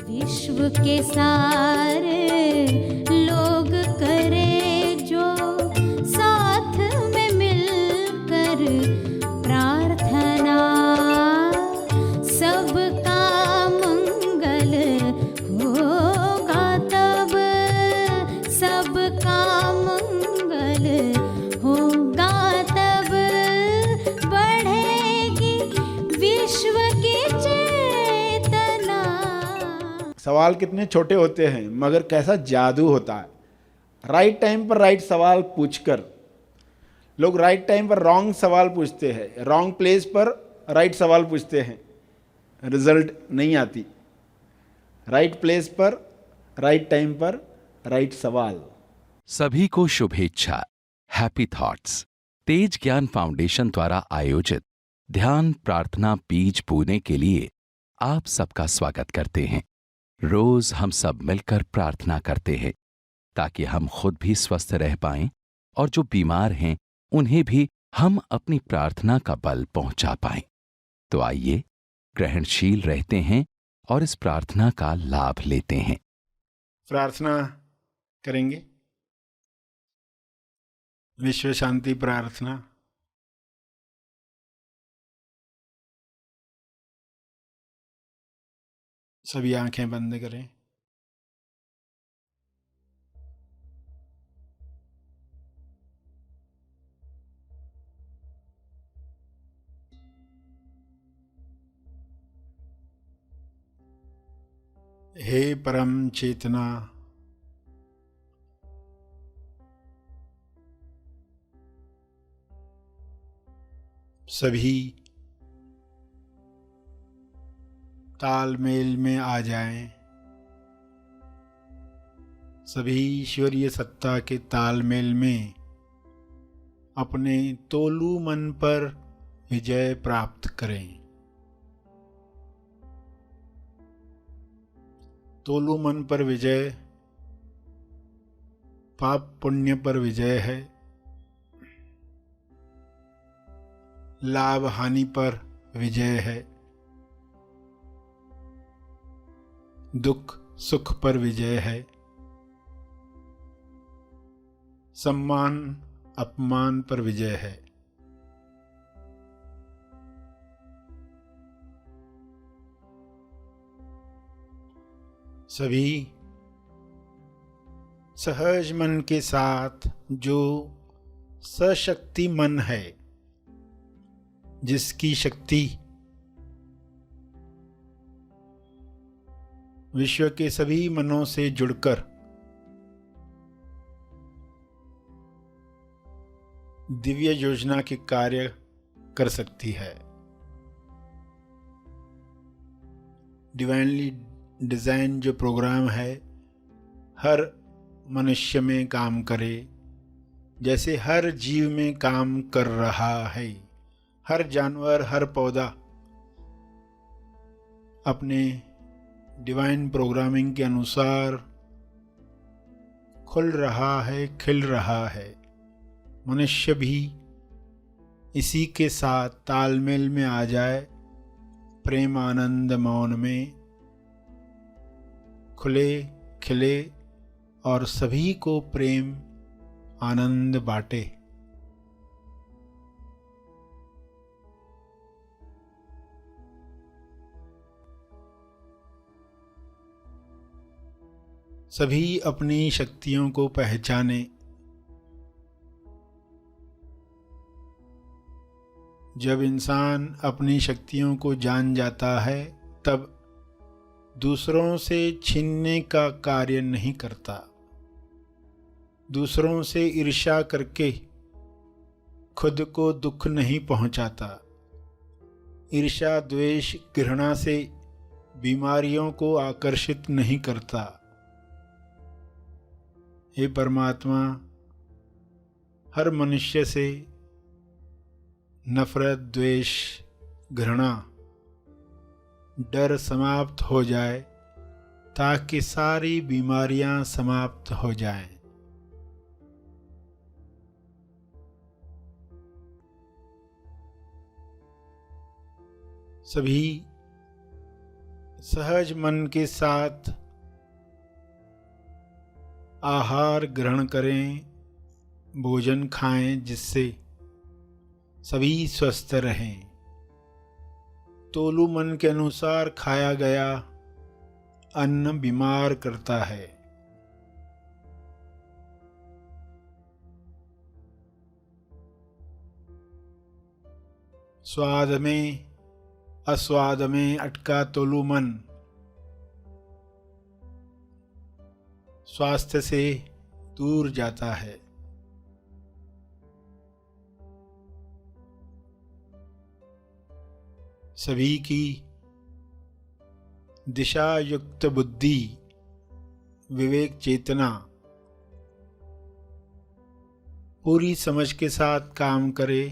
विश्व के सारे लोग करे जो साथ में मिलकर प्रार्थना, सबका मंगल होगा तब, सबका मंगल होगा तब, बढ़ेगी विश्व की चेतना। सवाल कितने छोटे होते हैं मगर कैसा जादू होता है। राइट टाइम पर राइट सवाल पूछकर लोग राइट टाइम पर रॉन्ग सवाल पूछते हैं, रॉन्ग प्लेस पर राइट सवाल पूछते हैं, रिजल्ट नहीं आती। राइट प्लेस पर राइट टाइम पर राइट सवाल। सभी को शुभेच्छा। हैप्पी थॉट्स तेज ज्ञान फाउंडेशन द्वारा आयोजित ध्यान प्रार्थना बीज बोने के लिए आप सबका स्वागत करते हैं। रोज हम सब मिलकर प्रार्थना करते हैं ताकि हम खुद भी स्वस्थ रह पाएं और जो बीमार हैं उन्हें भी हम अपनी प्रार्थना का बल पहुंचा पाएं। तो आइए ग्रहणशील रहते हैं और इस प्रार्थना का लाभ लेते हैं। प्रार्थना करेंगे। विश्व शांति प्रार्थना। सभी आंखें बंद करें। हे परम चेतना, सभी तालमेल में आ जाएं। सभी ईश्वरीय सत्ता के तालमेल में अपने तोलू मन पर विजय प्राप्त करें। तोलू मन पर विजय पाप पुण्य पर विजय है, लाभ हानि पर विजय है, दुख सुख पर विजय है, सम्मान अपमान पर विजय है। सभी सहज मन के साथ जो सशक्ति मन है, जिसकी शक्ति विश्व के सभी मनों से जुड़कर दिव्य योजना के कार्य कर सकती है। डिवाइनली डिजाइन जो प्रोग्राम है हर मनुष्य में काम करे, जैसे हर जीव में काम कर रहा है। हर जानवर हर पौधा अपने डिवाइन प्रोग्रामिंग के अनुसार खुल रहा है, खिल रहा है। मनुष्य भी इसी के साथ तालमेल में आ जाए, प्रेम आनंद मौन में खुले खिले और सभी को प्रेम आनंद बांटे। सभी अपनी शक्तियों को पहचाने। जब इंसान अपनी शक्तियों को जान जाता है तब दूसरों से छीनने का कार्य नहीं करता, दूसरों से ईर्ष्या करके खुद को दुख नहीं पहुंचाता, ईर्ष्या द्वेष घृणा से बीमारियों को आकर्षित नहीं करता। हे परमात्मा, हर मनुष्य से नफरत द्वेष घृणा डर समाप्त हो जाए ताकि सारी बीमारियां समाप्त हो जाएं। सभी सहज मन के साथ आहार ग्रहण करें, भोजन खाएं जिससे सभी स्वस्थ रहें। तोलू मन के अनुसार खाया गया अन्न बीमार करता है। स्वाद में अस्वाद में अटका तोलू मन स्वास्थ्य से दूर जाता है। सभी की दिशा युक्त बुद्धि, विवेक चेतना पूरी समझ के साथ काम करे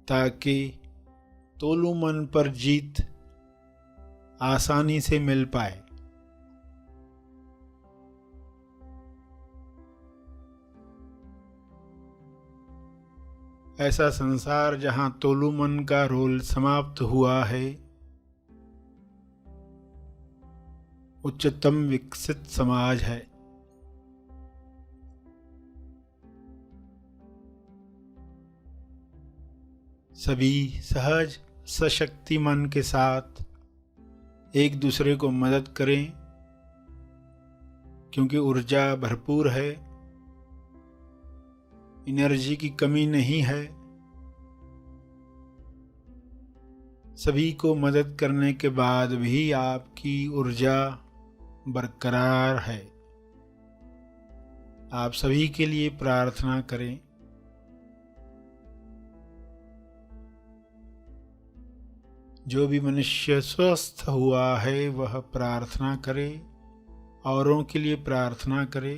ताकि तोलू मन पर जीत आसानी से मिल पाए। ऐसा संसार जहां तोलू मन का रोल समाप्त हुआ है, उच्चतम विकसित समाज है। सभी सहज सशक्ति मन के साथ एक दूसरे को मदद करें, क्योंकि ऊर्जा भरपूर है, एनर्जी की कमी नहीं है। सभी को मदद करने के बाद भी आपकी ऊर्जा बरकरार है। आप सभी के लिए प्रार्थना करें। जो भी मनुष्य स्वस्थ हुआ है वह प्रार्थना करे, औरों के लिए प्रार्थना करे,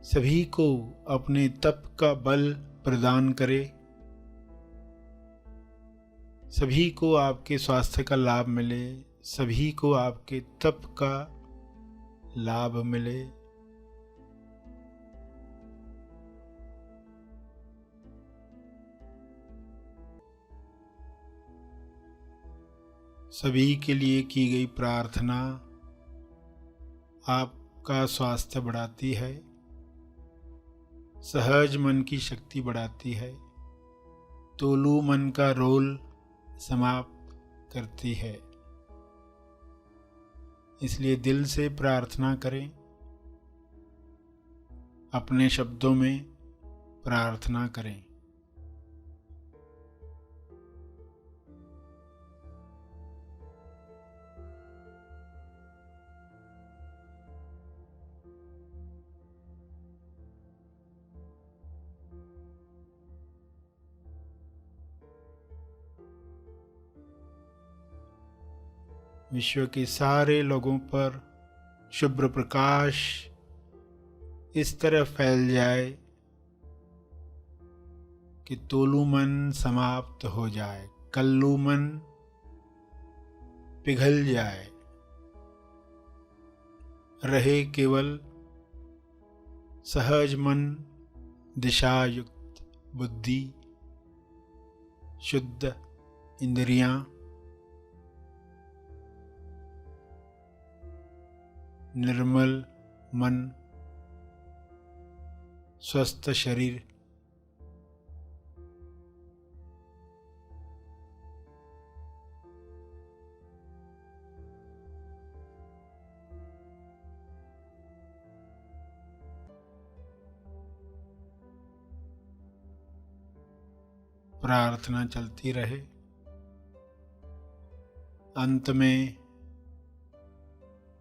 सभी को अपने तप का बल प्रदान करे, सभी को आपके स्वास्थ्य का लाभ मिले, सभी को आपके तप का लाभ मिले। सभी के लिए की गई प्रार्थना आपका स्वास्थ्य बढ़ाती है, सहज मन की शक्ति बढ़ाती है, तोलू मन का रोल समाप्त करती है। इसलिए दिल से प्रार्थना करें, अपने शब्दों में प्रार्थना करें। विश्व के सारे लोगों पर शुभ्र प्रकाश इस तरह फैल जाए कि तोलू मन समाप्त हो जाए, कल्लू मन पिघल जाए, रहे केवल सहज मन, दिशायुक्त बुद्धि, शुद्ध इंद्रियां, निर्मल मन, स्वस्थ शरीर। प्रार्थना चलती रहे। अंत में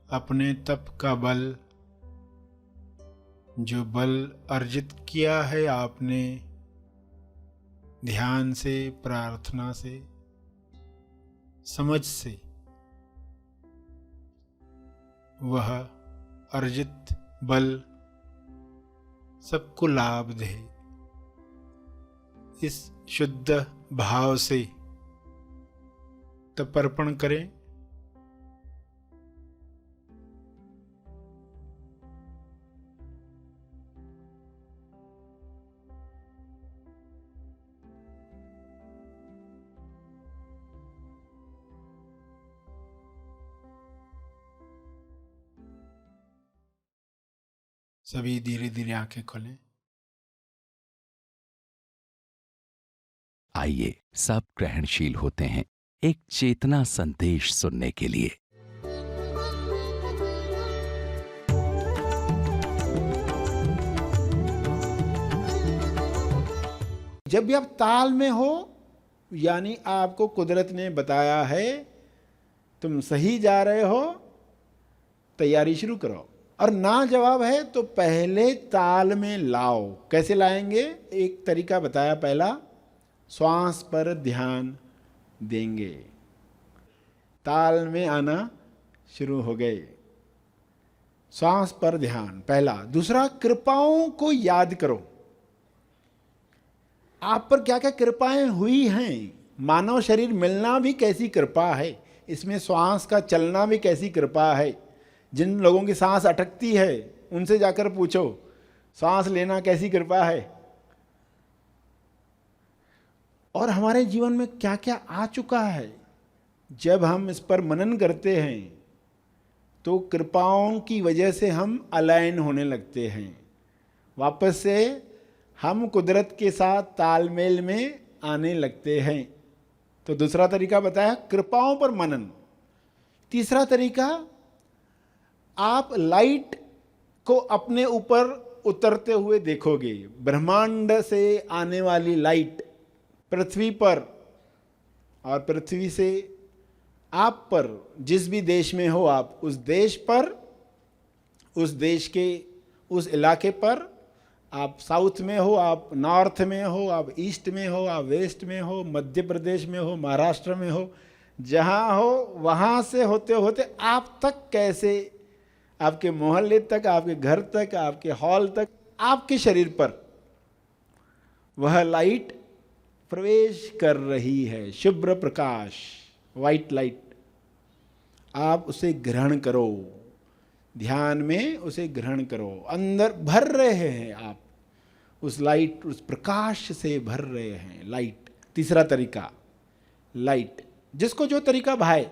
अपने तप का बल, जो बल अर्जित किया है आपने ध्यान से, प्रार्थना से, समझ से, वह अर्जित बल सबको लाभ दे। इस शुद्ध भाव से तर्पण करें। सभी धीरे धीरे आंखें खोलें। आइए सब ग्रहणशील होते हैं एक चेतना संदेश सुनने के लिए। जब भी आप ताल में हो, यानी आपको कुदरत ने बताया है तुम सही जा रहे हो, तैयारी शुरू करो। और ना जवाब है तो पहले ताल में लाओ। कैसे लाएंगे? एक तरीका बताया पहला, श्वास पर ध्यान देंगे, ताल में आना शुरू हो गए। श्वास पर ध्यान पहला। दूसरा, कृपाओं को याद करो। आप पर क्या क्या कृपाएं हुई हैं। मानव शरीर मिलना भी कैसी कृपा है, इसमें श्वास का चलना भी कैसी कृपा है। जिन लोगों की सांस अटकती है उनसे जाकर पूछो सांस लेना कैसी कृपा है। और हमारे जीवन में क्या क्या आ चुका है, जब हम इस पर मनन करते हैं तो कृपाओं की वजह से हम अलाइन होने लगते हैं। वापस से हम कुदरत के साथ तालमेल में आने लगते हैं। तो दूसरा तरीका बताया, कृपाओं पर मनन। तीसरा तरीका, आप लाइट को अपने ऊपर उतरते हुए देखोगे। ब्रह्मांड से आने वाली लाइट पृथ्वी पर, और पृथ्वी से आप पर, जिस भी देश में हो आप, उस देश पर, उस देश के उस इलाके पर, आप साउथ में हो, आप नॉर्थ में हो, आप ईस्ट में हो, आप वेस्ट में हो, मध्य प्रदेश में हो, महाराष्ट्र में हो, जहाँ हो वहाँ से होते होते आप तक कैसे, आपके मोहल्ले तक, आपके घर तक, आपके हॉल तक, आपके शरीर पर वह लाइट प्रवेश कर रही है। शुभ्र प्रकाश, वाइट लाइट। आप उसे ग्रहण करो, ध्यान में उसे ग्रहण करो। अंदर भर रहे हैं आप उस लाइट, उस प्रकाश से भर रहे हैं। लाइट। तीसरा तरीका, लाइट। जिसको जो तरीका भाए,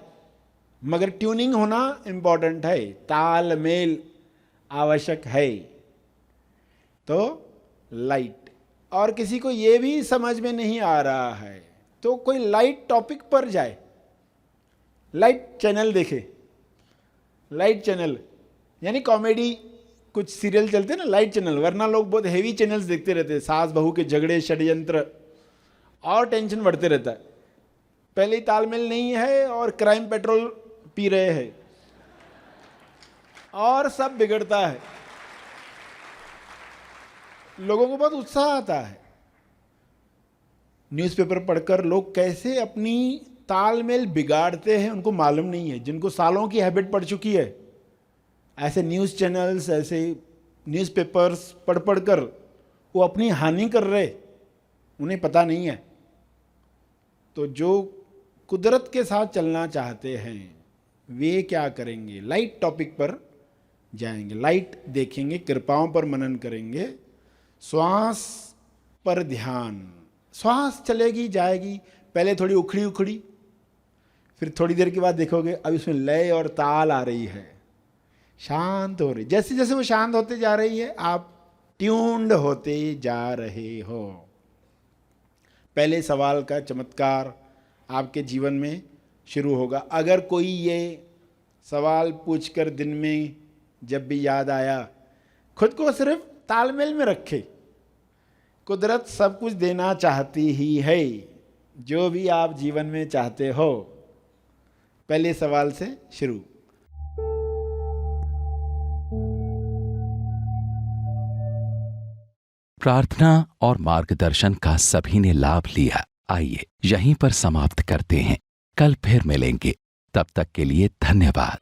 मगर ट्यूनिंग होना इंपॉर्टेंट है, तालमेल आवश्यक है। तो लाइट। और किसी को ये भी समझ में नहीं आ रहा है तो कोई लाइट टॉपिक पर जाए, लाइट चैनल देखे। लाइट चैनल यानी कॉमेडी, कुछ सीरियल चलते हैं ना लाइट चैनल, वरना लोग बहुत हेवी चैनल्स देखते रहते हैं, सास बहू के झगड़े, षड्यंत्र, और टेंशन बढ़ते रहता है। पहले ही तालमेल नहीं है और क्राइम पेट्रोल पी रहे हैं और सब बिगड़ता है। लोगों को बहुत उत्साह आता है। न्यूज़पेपर पढ़कर लोग कैसे अपनी तालमेल बिगाड़ते हैं उनको मालूम नहीं है। जिनको सालों की हैबिट पड़ चुकी है, ऐसे न्यूज़ चैनल्स, ऐसे न्यूज़पेपर्स पढ़ पढ़ कर वो अपनी हानि कर रहे, उन्हें पता नहीं है। तो जो कुदरत के साथ चलना चाहते हैं वे क्या करेंगे? लाइट टॉपिक पर जाएंगे, लाइट देखेंगे, कृपाओं पर मनन करेंगे, श्वास पर ध्यान। श्वास चलेगी जाएगी, पहले थोड़ी उखड़ी उखड़ी, फिर थोड़ी देर के बाद देखोगे अब इसमें लय और ताल आ रही है, शांत हो रही। जैसे जैसे वो शांत होते जा रही है आप ट्यून्ड होते जा रहे हो। पहले सवाल का चमत्कार आपके जीवन में शुरू होगा। अगर कोई ये सवाल पूछकर दिन में जब भी याद आया, खुद को सिर्फ तालमेल में रखे। कुदरत सब कुछ देना चाहती ही है, जो भी आप जीवन में चाहते हो। पहले सवाल से शुरू। प्रार्थना और मार्गदर्शन का सभी ने लाभ लिया। आइए यहीं पर समाप्त करते हैं, कल फिर मिलेंगे। तब तक के लिए धन्यवाद।